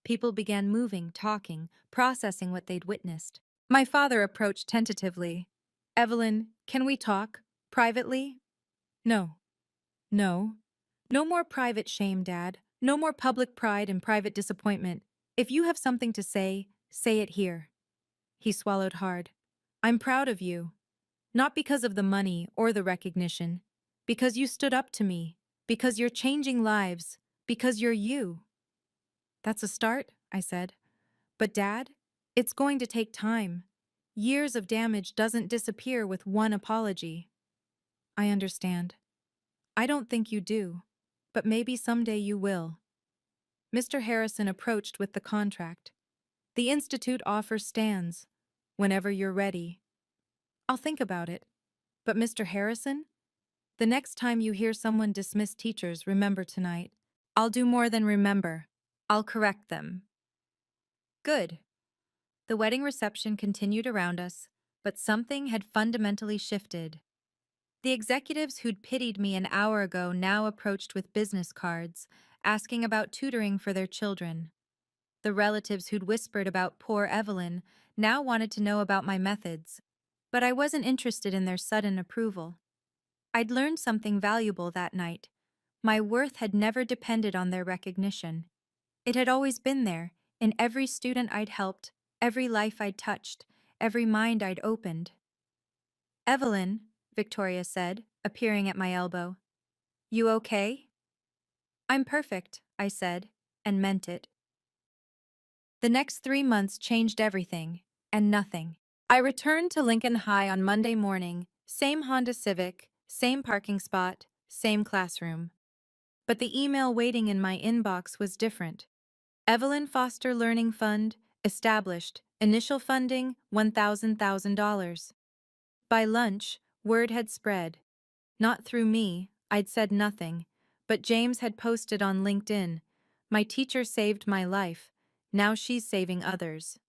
People began moving, talking, processing what they'd witnessed. My father approached tentatively. Evelyn, can we talk? Privately? No. No. No more private shame, Dad. No more public pride and private disappointment. If you have something to say it here. He swallowed hard. I'm proud of you. Not because of the money or the recognition. Because you stood up to me. Because you're changing lives. Because you're you. That's a start, I said. But Dad, it's going to take time. Years of damage doesn't disappear with one apology. I understand. I don't think you do. But maybe someday you will. Mr. Harrison approached with the contract. The Institute offer stands. Whenever you're ready. I'll think about it. But Mr. Harrison? The next time you hear someone dismiss teachers, remember tonight. I'll do more than remember. I'll correct them. Good. The wedding reception continued around us, but something had fundamentally shifted. The executives who'd pitied me an hour ago now approached with business cards, asking about tutoring for their children. The relatives who'd whispered about poor Evelyn now wanted to know about my methods, but I wasn't interested in their sudden approval. I'd learned something valuable that night. My worth had never depended on their recognition. It had always been there, in every student I'd helped, every life I'd touched, every mind I'd opened. Evelyn, Victoria said, appearing at my elbow. You okay? I'm perfect, I said, and meant it. The next 3 months changed everything, and nothing. I returned to Lincoln High on Monday morning, same Honda Civic, same parking spot, same classroom. But the email waiting in my inbox was different. Evelyn Foster Learning Fund, established, initial funding $1,000. By lunch, word had spread. Not through me, I'd said nothing, but James had posted on LinkedIn, my teacher saved my life, now she's saving others.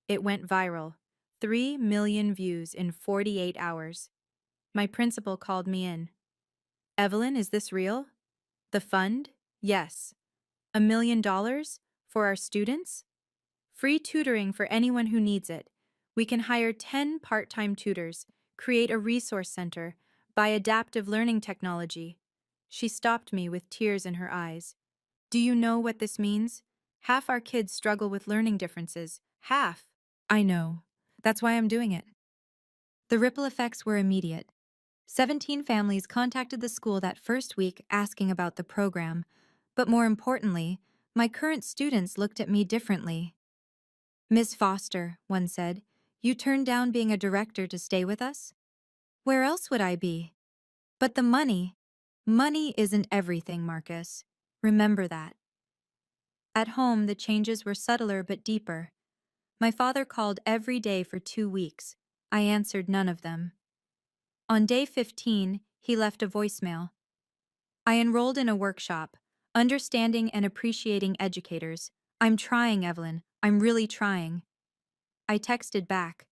It went viral, 3 million views in 48 hours. My principal called me in. Evelyn, is this real? The fund? Yes. $1 million? For our students? Free tutoring for anyone who needs it. We can hire 10 part-time tutors, create a resource center, buy adaptive learning technology. She stopped me with tears in her eyes. Do you know what this means? Half our kids struggle with learning differences. Half. I know. That's why I'm doing it. The ripple effects were immediate. 17 families contacted the school that first week asking about the program, but more importantly, my current students looked at me differently. Miss Foster, one said, you turned down being a director to stay with us? Where else would I be? But the money. Money isn't everything, Marcus. Remember that. At home, the changes were subtler but deeper. My father called every day for 2 weeks. I answered none of them. On day 15, he left a voicemail. I enrolled in a workshop, Understanding and Appreciating Educators. I'm trying, Evelyn. I'm really trying. I texted back.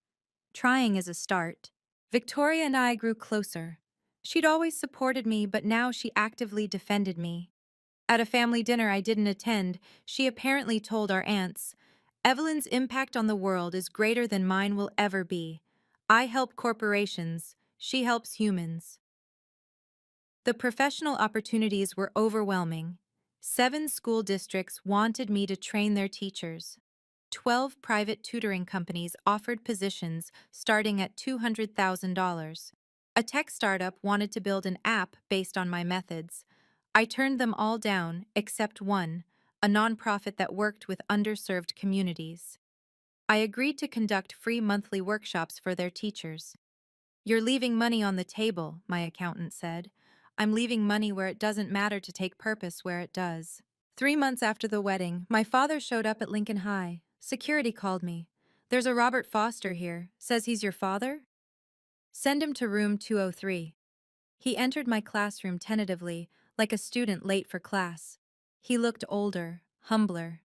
Trying is a start. Victoria and I grew closer. She'd always supported me, but now she actively defended me. At a family dinner I didn't attend, she apparently told our aunts, Evelyn's impact on the world is greater than mine will ever be. I help corporations. She helps humans. The professional opportunities were overwhelming. 7 school districts wanted me to train their teachers. 12 private tutoring companies offered positions starting at $200,000. A tech startup wanted to build an app based on my methods. I turned them all down, except one, a nonprofit that worked with underserved communities. I agreed to conduct free monthly workshops for their teachers. You're leaving money on the table, my accountant said. I'm leaving money where it doesn't matter to take purpose where it does. 3 months after the wedding, my father showed up at Lincoln High. Security called me. There's a Robert Foster here. Says he's your father? Send him to room 203. He entered my classroom tentatively, like a student late for class. He looked older, humbler.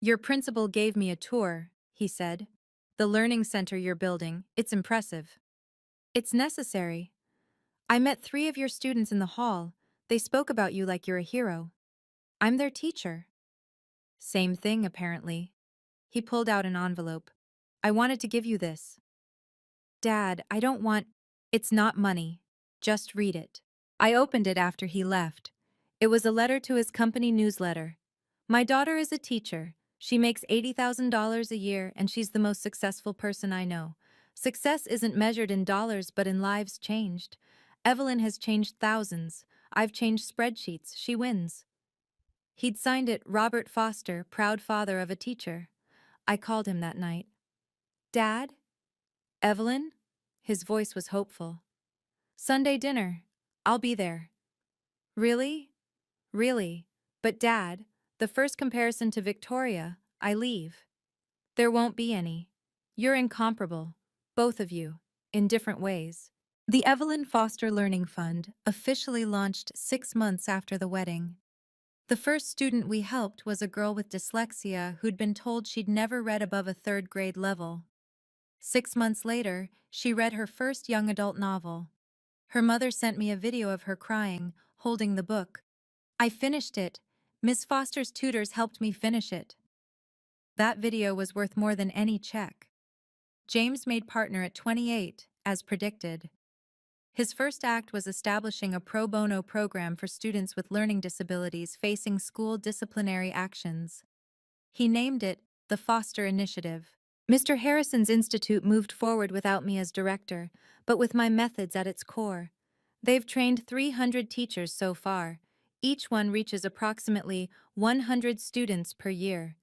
Your principal gave me a tour, he said. The learning center you're building, it's impressive. It's necessary. I met 3 of your students in the hall. They spoke about you like you're a hero. I'm their teacher. Same thing, apparently. He pulled out an envelope. I wanted to give you this. Dad, I don't want... It's not money. Just read it. I opened it after he left. It was a letter to his company newsletter. My daughter is a teacher. She makes $80,000 a year and she's the most successful person I know. Success isn't measured in dollars but in lives changed. Evelyn has changed thousands. I've changed spreadsheets. She wins. He'd signed it Robert Foster, proud father of a teacher. I called him that night. Dad? Evelyn? His voice was hopeful. Sunday dinner. I'll be there. Really? Really. But Dad, the first comparison to Victoria, I leave. There won't be any. You're incomparable. Both of you. In different ways. The Evelyn Foster Learning Fund officially launched 6 months after the wedding. The first student we helped was a girl with dyslexia who'd been told she'd never read above a 3rd grade level. 6 months later, she read her first young adult novel. Her mother sent me a video of her crying, holding the book. I finished it. Miss Foster's tutors helped me finish it. That video was worth more than any check. James made partner at 28, as predicted. His first act was establishing a pro bono program for students with learning disabilities facing school disciplinary actions. He named it the Foster Initiative. Mr. Harrison's institute moved forward without me as director, but with my methods at its core. They've trained 300 teachers so far. Each one reaches approximately 100 students per year.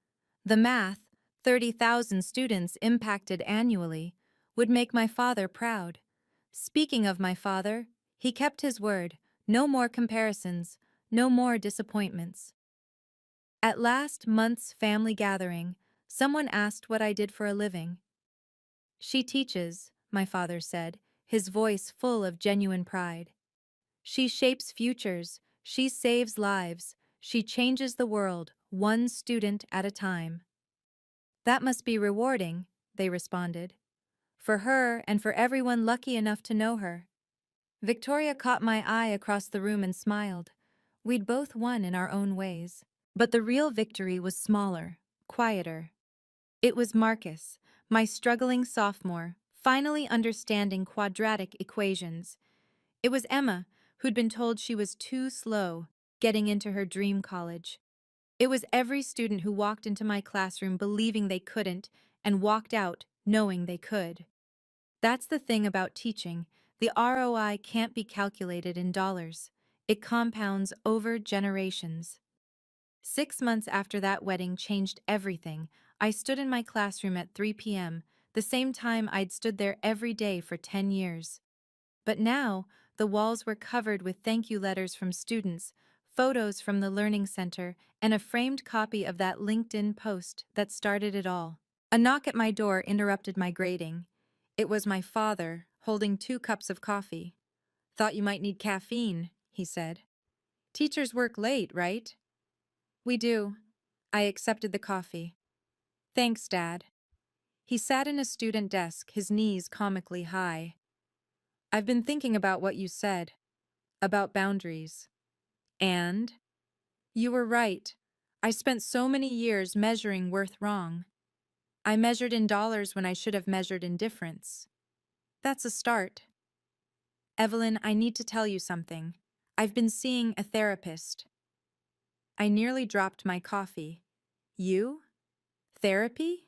The math, 30,000 students impacted annually, would make my father proud. Speaking of my father, he kept his word. No more comparisons, no more disappointments. At last month's family gathering, someone asked what I did for a living. She teaches, my father said, his voice full of genuine pride. She shapes futures, she saves lives, she changes the world, one student at a time. That must be rewarding, they responded. For her and for everyone lucky enough to know her. Victoria caught my eye across the room and smiled. We'd both won in our own ways. But the real victory was smaller, quieter. It was Marcus, my struggling sophomore, finally understanding quadratic equations. It was Emma, who'd been told she was too slow, getting into her dream college. It was every student who walked into my classroom believing they couldn't and walked out knowing they could. That's the thing about teaching. The ROI can't be calculated in dollars. It compounds over generations. 6 months after that wedding changed everything, I stood in my classroom at 3 p.m., the same time I'd stood there every day for 10 years. But now, the walls were covered with thank you letters from students, photos from the Learning Center, and a framed copy of that LinkedIn post that started it all. A knock at my door interrupted my grading. It was my father, holding 2 cups of coffee. "Thought you might need caffeine," he said. "Teachers work late, right?" "We do." I accepted the coffee. "Thanks, Dad." He sat in a student desk, his knees comically high. "I've been thinking about what you said, about boundaries. And? You were right. I spent so many years measuring worth wrong. I measured in dollars when I should have measured in difference. That's a start. Evelyn, I need to tell you something. I've been seeing a therapist." I nearly dropped my coffee. "You? Therapy?"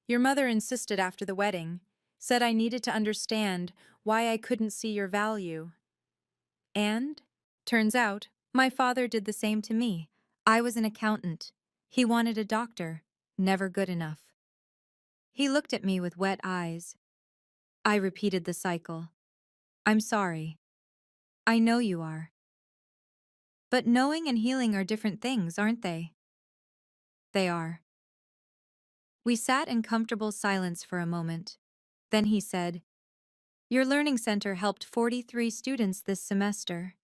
"Your mother insisted after the wedding, said I needed to understand why I couldn't see your value. And? Turns out, my father did the same to me. I was an accountant. He wanted a doctor. Never good enough." He looked at me with wet eyes. I repeated the cycle. "I'm sorry. I know you are. But knowing and healing are different things, aren't they?" "They are." We sat in comfortable silence for a moment. Then he said, "Your learning center helped 43 students this semester.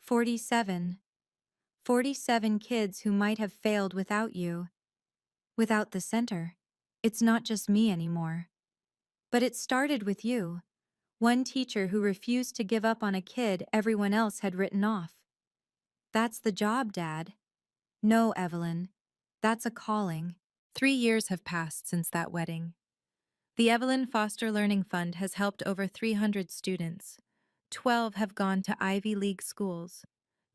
47. 47 kids who might have failed without you. Without the center. It's not just me anymore. But it started with you. One teacher who refused to give up on a kid everyone else had written off. That's the job, Dad." "No, Evelyn. That's a calling." 3 years have passed since that wedding. The Evelyn Foster Learning Fund has helped over 300 students. 12 have gone to Ivy League schools,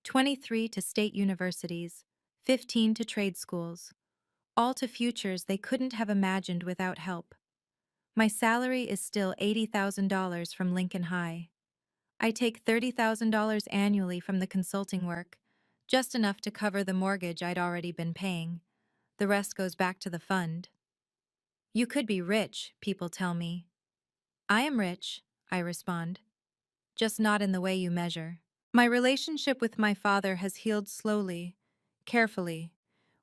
23 to state universities, 15 to trade schools, all to futures they couldn't have imagined without help. My salary is still $80,000 from Lincoln High. I take $30,000 annually from the consulting work, just enough to cover the mortgage I'd already been paying. The rest goes back to the fund. You could be rich, people tell me. I am rich, I respond, just not in the way you measure. My relationship with my father has healed slowly, carefully.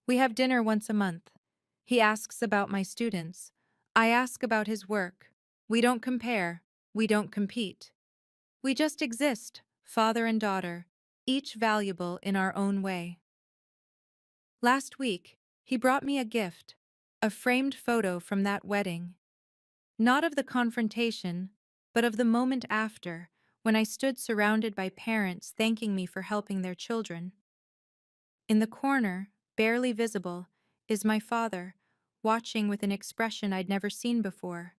We have dinner once a month. He asks about my students. I ask about his work. We don't compare. We don't compete. We just exist, father and daughter, each valuable in our own way. Last week, he brought me a gift, a framed photo from that wedding. Not of the confrontation, but of the moment after, when I stood surrounded by parents thanking me for helping their children. In the corner, barely visible, is my father, watching with an expression I'd never seen before,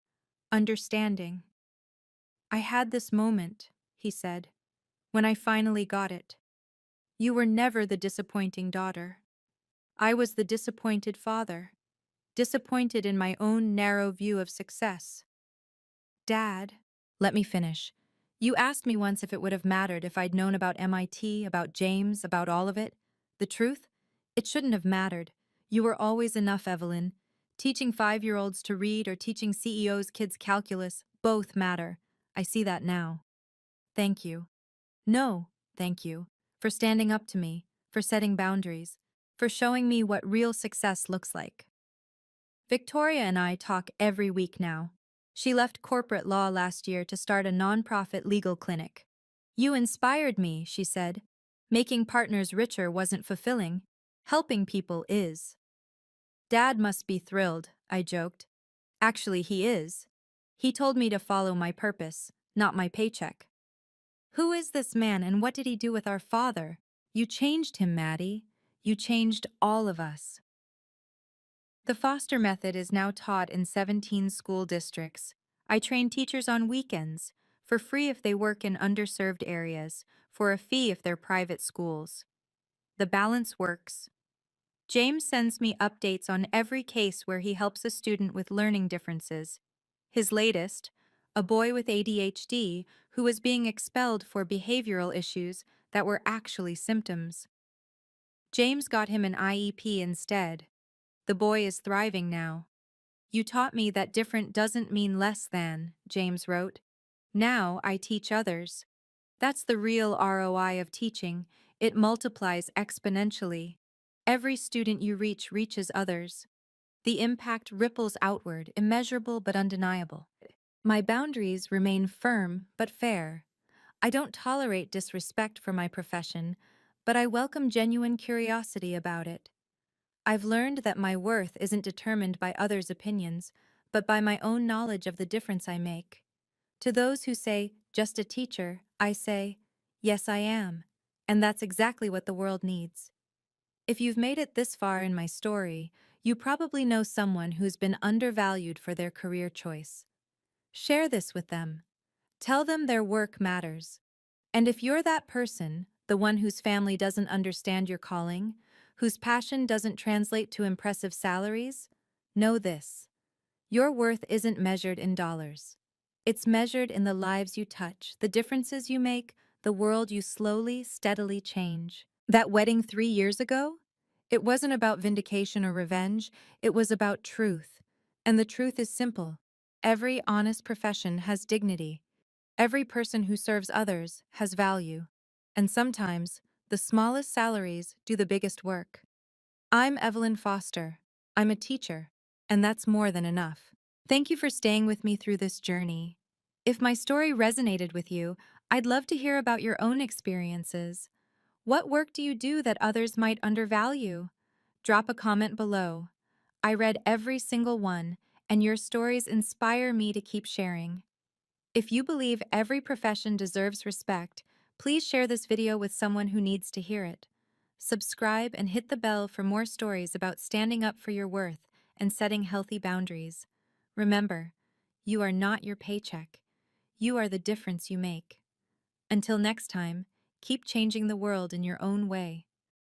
understanding. "I had this moment," he said, "when I finally got it. You were never the disappointing daughter. I was the disappointed father, disappointed in my own narrow view of success. Dad, let me finish. You asked me once if it would have mattered if I'd known about MIT, about James, about all of it. The truth? It shouldn't have mattered. You were always enough, Evelyn. Teaching 5-year-olds to read or teaching CEOs' kids calculus, both matter. I see that now. Thank you. No, thank you. For standing up to me, for setting boundaries, for showing me what real success looks like." Victoria and I talk every week now. She left corporate law last year to start a nonprofit legal clinic. "You inspired me," she said. "Making partners richer wasn't fulfilling. Helping people is." "Dad must be thrilled," I joked. "Actually, he is. He told me to follow my purpose, not my paycheck." "Who is this man and what did he do with our father? You changed him, Maddie. You changed all of us." The foster method is now taught in 17 school districts. I train teachers on weekends, for free if they work in underserved areas, for a fee if they're private schools. The balance works. James sends me updates on every case where he helps a student with learning differences. His latest, a boy with ADHD who was being expelled for behavioral issues that were actually symptoms. James got him an IEP instead. The boy is thriving now. You taught me that different doesn't mean less than, James wrote. Now I teach others. That's the real ROI of teaching. It multiplies exponentially. Every student you reach reaches others. The impact ripples outward, immeasurable but undeniable. My boundaries remain firm but fair. I don't tolerate disrespect for my profession, but I welcome genuine curiosity about it. I've learned that my worth isn't determined by others' opinions, but by my own knowledge of the difference I make. To those who say, just a teacher, I say, yes, I am. And that's exactly what the world needs. If you've made it this far in my story, you probably know someone who's been undervalued for their career choice. Share this with them. Tell them their work matters. And if you're that person, the one whose family doesn't understand your calling, whose passion doesn't translate to impressive salaries, know this. Your worth isn't measured in dollars. It's measured in the lives you touch, the differences you make, the world you slowly, steadily change. That wedding 3 years ago? It wasn't about vindication or revenge, it was about truth. And the truth is simple. Every honest profession has dignity. Every person who serves others has value. And sometimes, the smallest salaries do the biggest work. I'm Evelyn Foster. I'm a teacher, and that's more than enough. Thank you for staying with me through this journey. If my story resonated with you, I'd love to hear about your own experiences. What work do you do that others might undervalue? Drop a comment below. I read every single one, and your stories inspire me to keep sharing. If you believe every profession deserves respect, please share this video with someone who needs to hear it. Subscribe and hit the bell for more stories about standing up for your worth and setting healthy boundaries. Remember, you are not your paycheck. You are the difference you make. Until next time, keep changing the world in your own way.